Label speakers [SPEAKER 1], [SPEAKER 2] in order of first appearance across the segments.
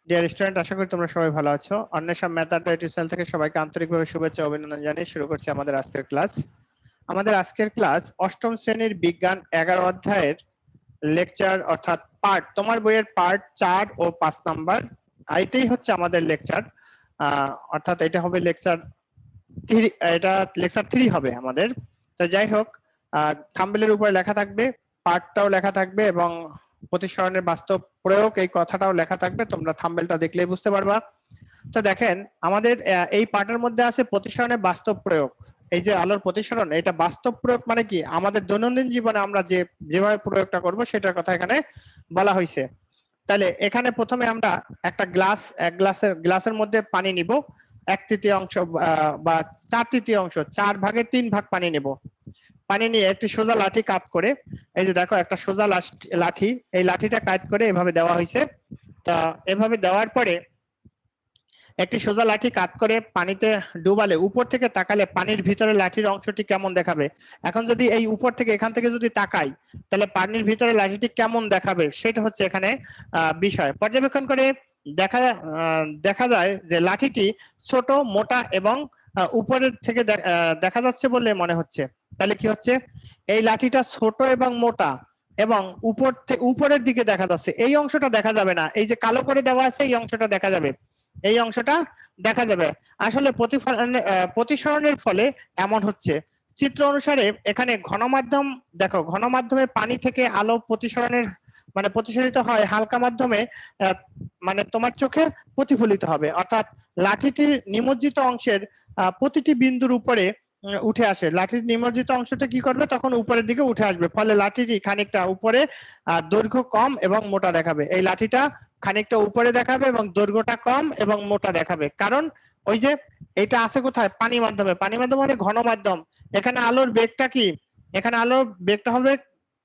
[SPEAKER 1] Dear student, আশা করি তোমরা সবাই ভালো আছো। অন্বেষা ম্যাথ আড্ডা ইউটিউব চ্যানেল থেকে সবাইকে আন্তরিকভাবে শুভেচ্ছা ও অভিনন্দন জানিয়ে শুরু করছি আমাদের আজকের ক্লাস। আমাদের আজকের ক্লাস অষ্টম শ্রেণীর বিজ্ঞান 11 অধ্যায়ের লেকচার অর্থাৎ পার্ট, তোমার বইয়ের পার্ট 4 ও 5 নাম্বার। এইটাই হচ্ছে আমাদের লেকচার, অর্থাৎ এটা হবে লেকচার 3, এটা লেকচার 3 হবে আমাদের। তো যাই হোক, থাম্বনেলের উপরে লেখা থাকবে, পার্টটাও লেখা থাকবে এবং প্রতিসরণের বাস্তব প্রয়োগ এই কথাটাও লেখা থাকবে, তোমরা থাম্বনেলটা দেখলেই বুঝতে পারবা। তো দেখেন, আমাদের এই পার্টের মধ্যে আছে প্রতিসরণের বাস্তব প্রয়োগ। এই যে আলোর প্রতিসরণ, এটা বাস্তব প্রয়োগ মানে কি, আমাদের দৈনন্দিন জীবনে আমরা যেভাবে প্রয়োগটা করব সেটার কথা এখানে বলা হয়েছে। তাহলে এখানে প্রথমে আমরা একটা গ্লাসের মধ্যে পানি নিব, 1/3 বা 4/3, 4 ভাগের 3 ভাগ পানি নেব। পানি নিয়ে একটি সোজা লাঠি কাত করে, এই যে দেখো একটা সোজা লাঠি, এই লাঠিটা কাত করে এভাবে দেওয়া হয়েছে। তা এভাবে দেওয়ার পরে একটি সোজা লাঠি কাত করে পানিতে ডুবালে উপর থেকে তাকালে পানির ভিতরে লাঠির অংশটি কেমন দেখাবে। এখন যদি এই উপর থেকে এখান থেকে যদি তাকাই, তাহলে পানির ভিতরে লাঠিটি কেমন দেখাবে সেটা হচ্ছে এখানে বিষয়। পর্যবেক্ষণ করে দেখা যায় যে লাঠিটি ছোট, মোটা এবং উপরের থেকে দেখা যাচ্ছে বলে মনে হচ্ছে। তাহলে কি হচ্ছে, এই লাঠিটা ছোট এবং মোটা এবং উপরের দিকে দেখা যাচ্ছে, এই অংশটা দেখা যাবে না। এই যে কালো করে দেওয়া আছে এই অংশটা দেখা যাবে, এই অংশটা দেখা যাবে। আসলে প্রতিসরণের ফলে এমন হচ্ছে। চিত্র অনুসারে এখানে ঘনমাধ্যম দেখো, ঘনমাধ্যমে পানি থেকে আলো প্রতিসরিত হয় হালকা মাধ্যমে, মানে তোমার চোখে প্রতিফলিত হবে। অর্থাৎ লাঠিটির নিমজ্জিত অংশের প্রতিটি বিন্দুর উপরে উঠে আসে। লাঠির নিমজ্জিত অংশটা কি করবে, তখন উপরের দিকে উঠে আসবে, ফলে লাঠিটি খানিকটা উপরে দৈর্ঘ্য কম এবং মোটা দেখাবে। এই লাঠিটা খানিকটা উপরে দেখাবে এবং দৈর্ঘ্যটা কম এবং মোটা দেখাবে, কারণ ওই যে এটা আছে কোথায়, পানি মাধ্যমে। পানি মাধ্যম মানে ঘন মাধ্যম। এখানে আলোর বেগটা কি, এখানে আলোর বেগটা হবে,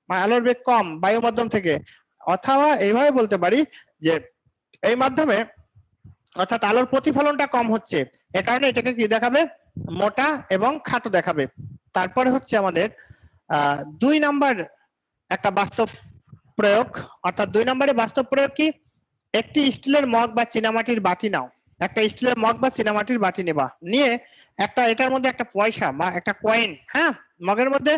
[SPEAKER 1] আলোর বেগ কম বায়ু মাধ্যম থেকে। অথবা এইভাবে বলতে পারি যে এই মাধ্যমে অর্থাৎ আলোর প্রতিফলনটা কম হচ্ছে, এ কারণে এটাকে কি দেখাবে, মোটা এবং খাটো দেখাবে। তারপরে হচ্ছে আমাদের 2 নাম্বার একটা বাস্তব প্রয়োগ। অর্থাৎ 2 নম্বরে বাস্তব প্রয়োগ কি, একটি স্টিলের মগ বা চীনামাটির বাটি নাও। একটা স্টিলের মগ বা চীনামাটির বাটি নেবা, নিয়ে এটার মধ্যে একটা পয়সা বা একটা কয়েন, হ্যাঁ, মগের মধ্যে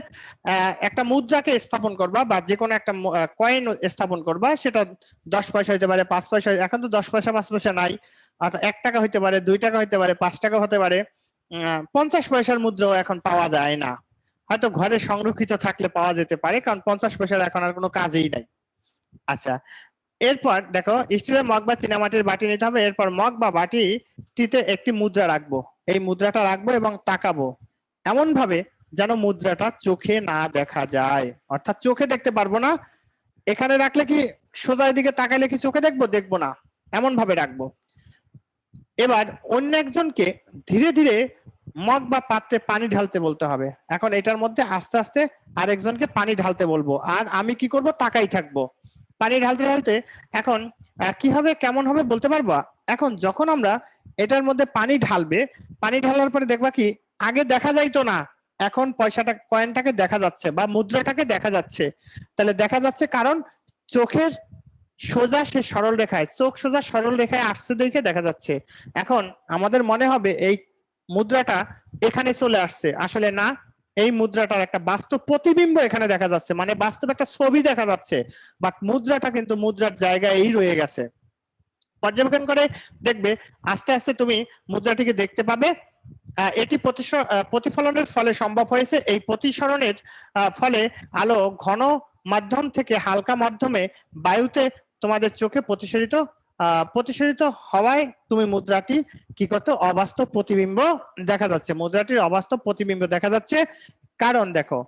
[SPEAKER 1] একটা মুদ্রাকে স্থাপন করবা বা যে কোনো একটা কয়েন স্থাপন করবা। সেটা 10 পয়সা হইতে পারে, 5 পয়সা, এখন তো 10 পয়সা 5 পয়সা নাই, অর্থাৎ 1 টাকা হইতে পারে, 2 টাকা হইতে পারে, 5 টাকা হতে পারে, 50 পয়সার মুদ্রাও এখন পাওয়া যায় না। হয়তো ঘরে সংরক্ষিত থাকলে পাওয়া যেতে পারে, কারণ 50 পয়সার এখন আর কোনো কাজেই নাই। আচ্ছা, এরপর দেখো, স্টিলের মগ বা চীনামাটির বাটি নিতে হবে। এরপর মগ বা বাটিটিতে একটি মুদ্রা রাখবো। এই মুদ্রাটা রাখবো এবং তাকাবো এমন ভাবে যেন মুদ্রাটা চোখে না দেখা যায়, অর্থাৎ চোখে দেখতে পারবো না। এখানে রাখলে কি সোজা দিকে তাকাইলে কি চোখে দেখবো না, এমন ভাবে রাখবো। এবার অন্য একজনকে ধীরে ধীরে মগ বা পাত্রে পানি ঢালতে বলতে হবে। এখন এটার মধ্যে আস্তে আস্তে আরেকজনকে পানি ঢালতে বলবো, আর আমি কি করব, তাকাই থাকবো পানি ঢালতে ঢালতে। এখন কি হবে, কেমন হবে বলতে পারবা। এখন যখন আমরা এটার মধ্যে পানি ঢালবে, পানি ঢালার পরে দেখবা কি, আগে দেখা যাইতো না, এখন পয়সাটা, কয়েনটাকে দেখা যাচ্ছে বা মুদ্রাটাকে দেখা যাচ্ছে। তাহলে দেখা যাচ্ছে কারণ চোখের সোজা সে সরল রেখায়, চোখ সোজা সরল রেখায় আসছে দেখে দেখা যাচ্ছে। এখন আমাদের মনে হবে এই মুদ্রাটা এখানে চলে আসছে, আসলে না, এই মুদ্রাটার একটা বাস্তব প্রতিবিম্ব এখানে দেখা যাচ্ছে, মানে বাস্তব একটা ছবি দেখা যাচ্ছে, বাট মুদ্রাটা কিন্তু মুদ্রার জায়গায়ই রয়ে গেছে। পর্যবেক্ষণ করে দেখবে আস্তে আস্তে তুমি মুদ্রাটিকে দেখতে পাবে। এটি প্রতিফলনের ফলে সম্ভব হয়েছে। এই প্রতিসরণের ফলে আলো ঘন মাধ্যম থেকে হালকা মাধ্যমে বায়ুতে তোমাদের চোখে প্রতিসরিত হওয়ায় তুমি মুদ্রাটি কি করতে, অবাস্তব প্রতিবিম্ব দেখা যাচ্ছে, মুদ্রাটির অবাস্তব প্রতিবিম্ব দেখা যাচ্ছে। কারণ দেখো,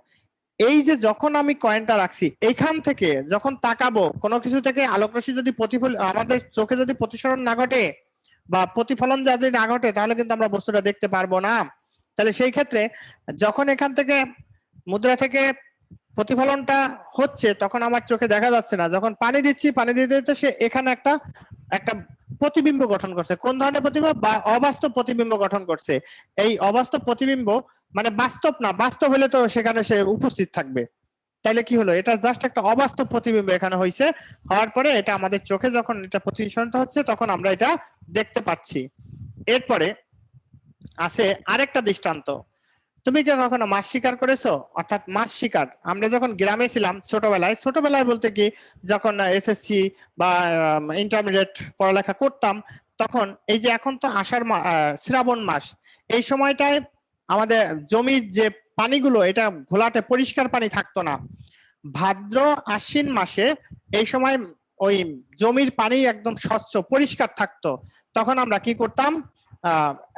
[SPEAKER 1] এই যে যখন আমি কয়েনটা রাখছি, এইখান থেকে যখন তাকাবো কোনো কিছু থেকে আলোক রশ্মি যদি আমাদের চোখে যদি প্রতিসরণ না ঘটে বা প্রতিফলন যদি না ঘটে, তাহলে কিন্তু আমরা বস্তুটা দেখতে পারবো না। তাহলে সেই ক্ষেত্রে যখন এখান থেকে মুদ্রা থেকে প্রতিফলনটা হচ্ছে, তখন আমার চোখে দেখা যাচ্ছে না। যখন পানি দিচ্ছি, পানি দিতে দিতে সে এখানে একটা প্রতিবিম্ব গঠন করছে। কোন ধরনের প্রতিবিম্ব, বা অবাস্তব প্রতিবিম্ব গঠন করছে। এই অবাস্তব প্রতিবিম্ব মানে বাস্তব না, বাস্তব হলে তো সেখানে সে উপস্থিত থাকবে। তাহলে কি হলো, এটা জাস্ট একটা অবাস্তব প্রতিবিম্ব এখানে হয়েছে, হওয়ার পরে এটা আমাদের চোখে যখন এটা প্রতিফলিত হচ্ছে তখন আমরা এটা দেখতে পাচ্ছি। এরপরে আছে আরেকটা দৃষ্টান্ত। তুমি কি কখনো মাছ শিকার করেছো? অর্থাৎ মাছ শিকার আমরা যখন গ্রামে ছিলাম ছোটবেলায় বলতে কি যখন এসএসসি বা ইন্টারমিডিয়েট পড়ালেখা করতাম, তখন এই যে এখন তো শ্রাবণ মাস, এই সময়টায় আমাদের জমির যে পানিগুলো এটা ঘোলাটে পরিষ্কার পানি থাকতো না। ভাদ্র আশ্বিন মাসে এই সময় ওই জমির পানি একদম স্বচ্ছ পরিষ্কার থাকতো। তখন আমরা কি করতাম,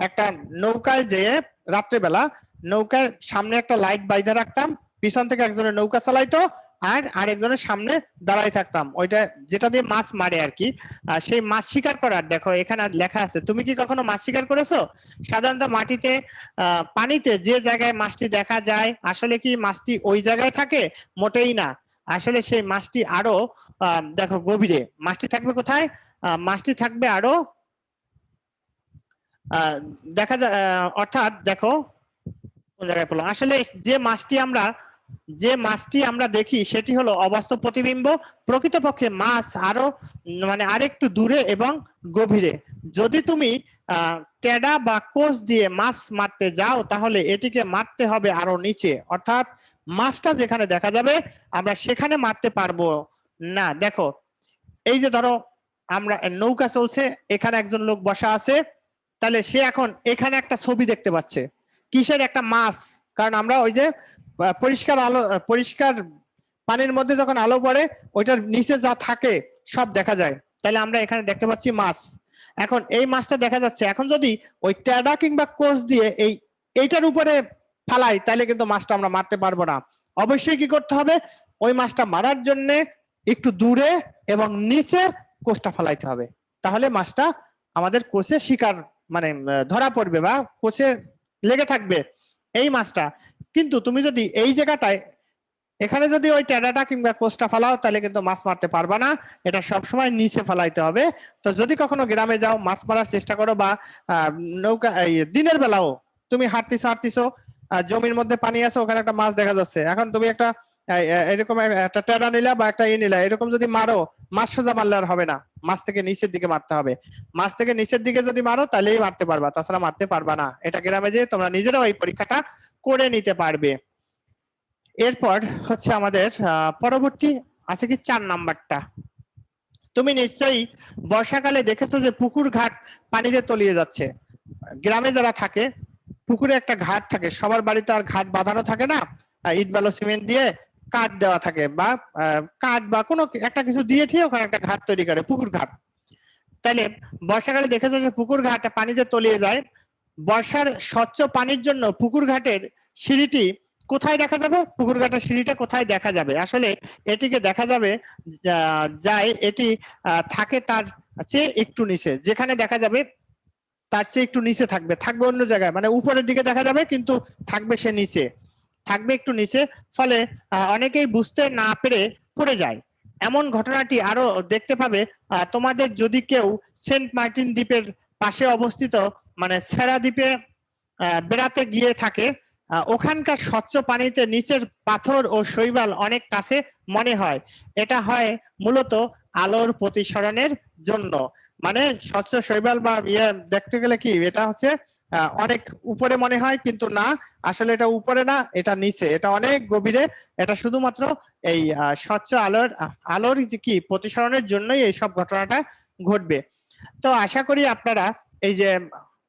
[SPEAKER 1] একটা নৌকায় যেয়ে রাত্রেবেলা নৌকার সামনে একটা লাইট বাইধা রাখতাম, পিছন থেকে একজনের নৌকা চালাইতো আর আরেকজনের সামনে দাঁড়াই থাকতাম, ওইটা যেটা দিয়ে মাছ মারে আর কি। সেই মাছ শিকার করার, দেখো এখানে লেখা আছে, তুমি কি কখনো মাছ শিকার করেছো? সাধারণত মাটিতে পানিতে যে জায়গায় মাছটি দেখা যায় আসলে কি মাছটি ওই জায়গায় থাকে? মোটেই না। আসলে সেই মাছটি আরো দেখো গভীরে মাছটি থাকবে। কোথায়? মাছটি থাকবে আরো দেখা যায়, অর্থাৎ দেখো কোন জায়গায় পড়লো। আসলে যে মাছটি আমরা দেখি সেটি হলো অবাস্তব প্রতিবিম্ব। প্রকৃতপক্ষে মাছ আরো মানে আরেকটু দূরে এবং গভীরে। যদি তুমি টেডা বা কোষ দিয়ে মাছ মারতে যাও তাহলে এটিকে মারতে হবে আরো নিচে, অর্থাৎ মাছটা যেখানে দেখা যাবে আমরা সেখানে মারতে পারবো না। দেখো এই যে ধরো আমরা নৌকা চলছে, এখানে একজন লোক বসা আছে, তাহলে সে এখন এখানে একটা ছবি দেখতে পাচ্ছে, কিসের? একটা মাছ। কারণ আমরা ওই যে পরিষ্কার পানির মধ্যে যখন আলো পড়ে ওইটার নিচে যা থাকে সব দেখা যায়, তাহলে আমরা এখানে দেখতে পাচ্ছি মাছ। এখন এই মাছটা দেখা যাচ্ছে, এখন যদি ওই ট্যাডা কিংবা কোষ দিয়ে এইটার উপরে ফালাই তাহলে কিন্তু মাছটা আমরা মারতে পারবো না। অবশ্যই কি করতে হবে, ওই মাছটা মারার জন্য একটু দূরে এবং নিচে কোষটা ফালাইতে হবে, তাহলে মাছটা আমাদের কোষে শিকার মানে ধরা পড়বে বা কোষে লেগে থাকবে এই মাছটা। কিন্তু তুমি যদি এই জায়গাটায় এখানে যদি ওই ট্যাডাটা কিংবা কোষটা ফালাও তাহলে কিন্তু মাছ মারতে পারবা না, এটা সবসময় নিচে ফালাইতে হবে। তো যদি কখনো গ্রামে যাও মাছ মারার চেষ্টা করো বা নৌকা দিনের বেলাও তুমি হাঁটতিছো জমির মধ্যে পানি আছে, ওখানে একটা মাছ দেখা যাচ্ছে, এখন তুমি একটা এরকম একটা ট্যাডা নিলা বা একটা নিলা, এরকম যদি মারো মাছ সোজা মারলে আর হবে না, মাছ থেকে নিচের দিকে মারতে হবে। মাছ থেকে নিচের দিকে যদি মারো তাহলেই মারতে পারবা, তাছাড়া মারতে পারবা না। এটা গ্রামে যেয়ে তোমরা নিজেরাও এই পরীক্ষাটা করে নিতে পারবে। এরপর হচ্ছে আমাদের পরবর্তী আছে কি 4 নাম্বারটা। তুমি নিশ্চয়ই বর্ষাকালে দেখেছো যে পুকুর ঘাট পানিতে তলিয়ে যাচ্ছে। গ্রামে যারা থাকে পুকুরে একটা ঘাট থাকে, সবার বাড়িতে আর ঘাট বাঁধানো থাকে না, ইট বালু সিমেন্ট দিয়ে কাঠ দেওয়া থাকে বা কাঠ বা কোনো একটা কিছু দিয়ে ঠিক ওখানে একটা ঘাট তৈরি করে, পুকুর ঘাট। তাহলে বর্ষাকালে দেখেছো যে পুকুর ঘাট পানিতে তলিয়ে যায়। বর্ষার স্বচ্ছ পানির জন্য পুকুর ঘাটের সিঁড়িটি কোথায় দেখা যাবে? পুকুর ঘাটের সিঁড়িটা কোথায় দেখা যাবে? আসলে এটিকে দেখা যাবে যায় এটি থাকে তার চেয়ে একটু নিচে, যেখানে দেখা যাবে তার চেয়ে একটু নিচে থাকবে অন্য জায়গায়, মানে উপরের দিকে দেখা যাবে কিন্তু থাকবে সে নিচে, থাকবে একটু নিচে। ফলে অনেকেই বুঝতে না পেরে পড়ে যায়। এমন ঘটনাটি আরো দেখতে পাবে তোমাদের যদি কেউ সেন্ট মার্টিন দ্বীপের পাশে অবস্থিত মানে সেরা দ্বীপে বেড়াতে গিয়ে থাকে, ওখানকার স্বচ্ছ পানিতে নিচের পাথর ও শৈবাল অনেক কাছে মনে হয়। এটা হয় মূলত আলোর প্রতিসরণের জন্য। মানে স্বচ্ছ শৈবাল বা দেখতে গেলে কি এটা হচ্ছে অনেক উপরে মনে হয়, কিন্তু না, আসলে এটা উপরে না, এটা নিচে, এটা অনেক গভীরে। এটা শুধুমাত্র এই স্বচ্ছ আলোর যে কি প্রতিসরণের জন্যই এই সব ঘটনাটা ঘটবে। তো আশা করি আপনারা এই যে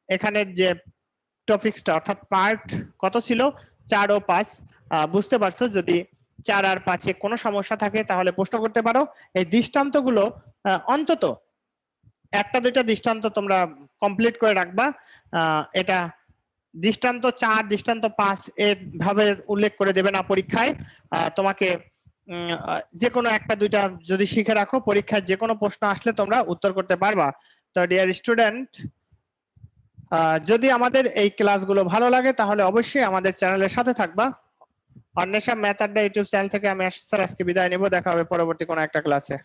[SPEAKER 1] এখানের যে টপিকসটা অর্থাৎ পার্ট কত ছিল 4 ও 5 বুঝতে পারছো। যদি 4 আর 5 কোনো সমস্যা থাকে তাহলে প্রশ্ন করতে পারো। এই দৃষ্টান্তগুলো অন্তত একটা দুইটা দৃষ্টান্ত তোমরা কমপ্লিট করে রাখবা। এটা দৃষ্টান্ত 4 দৃষ্টান্ত 5 এভাবে উল্লেখ করে দেবে না পরীক্ষায়। তোমাকে যে কোনো একটা দুইটা যদি শিখে রাখো পরীক্ষায় যে কোনো প্রশ্ন আসলে তোমরা উত্তর করতে পারবা। তো ডিয়ার স্টুডেন্ট, যদি আমাদের এই ক্লাসগুলো ভালো লাগে তাহলে অবশ্যই আমাদের চ্যানেলের সাথে থাকবা। অন্বেষা ম্যাথ আড্ডা ইউটিউব চ্যানেল থেকে আমি আশিস স্যার আজকে বিদায় নেব। দেখা হবে পরবর্তী কোনো একটা ক্লাসে।